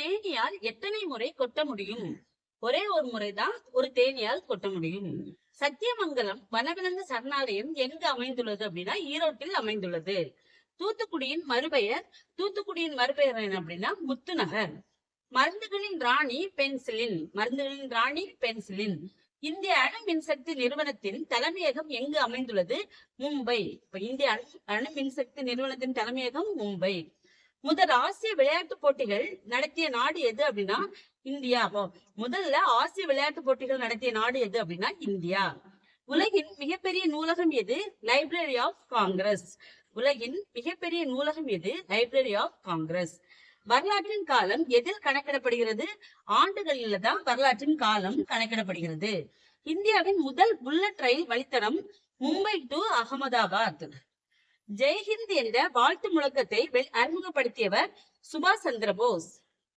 தேனீயால் எத்தனை முறை கொட்ட முடியும்? ஒரே ஒரு முறைதான் ஒரு தேனீயால் கொட்ட முடியும். சத்தியமங்கலம் வனவிலங்கு சரணாலயம் எங்கு அமைந்துள்ளது அப்படின்னா ஈரோட்டில் அமைந்துள்ளது. தூத்துக்குடியின் மறுபெயர் என்ன அப்படின்னா முத்துநகர். மருந்துகளின் ராணி பென்சிலின். இந்திய அணு மின்சக்தி நிறுவனத்தின் தலைமையகம் எங்கு அமைந்துள்ளது? மும்பை. இந்திய அணு மின்சக்தி நிறுவனத்தின் தலைமையகம் மும்பை. முதல் ஆசிய விளையாட்டு போட்டிகள் நடத்திய நாடு எது அப்படின்னா இந்தியா. முதல்ல ஆசிய விளையாட்டு போட்டிகள் நடத்திய நாடு எது அப்படின்னா இந்தியா. உலகின் மிகப்பெரிய நூலகம் எது? Library of Congress. உலகின் மிகப்பெரிய நூலகம் எது? Library of Congress. வரலாற்றின் காலம் எதில் கணக்கிடப்படுகிறது? ஆண்டுகளில் தான் வரலாற்றின் காலம் கணக்கிடப்படுகிறது. இந்தியாவின் முதல் புல்லட் ரயில் வழித்தடம் மும்பை டு அகமதாபாத். ஜெய்ஹிந்த் என்ற வாழ்த்து முழக்கத்தை அறிமுகப்படுத்தியவர் சுபாஷ் சந்திர போஸ்.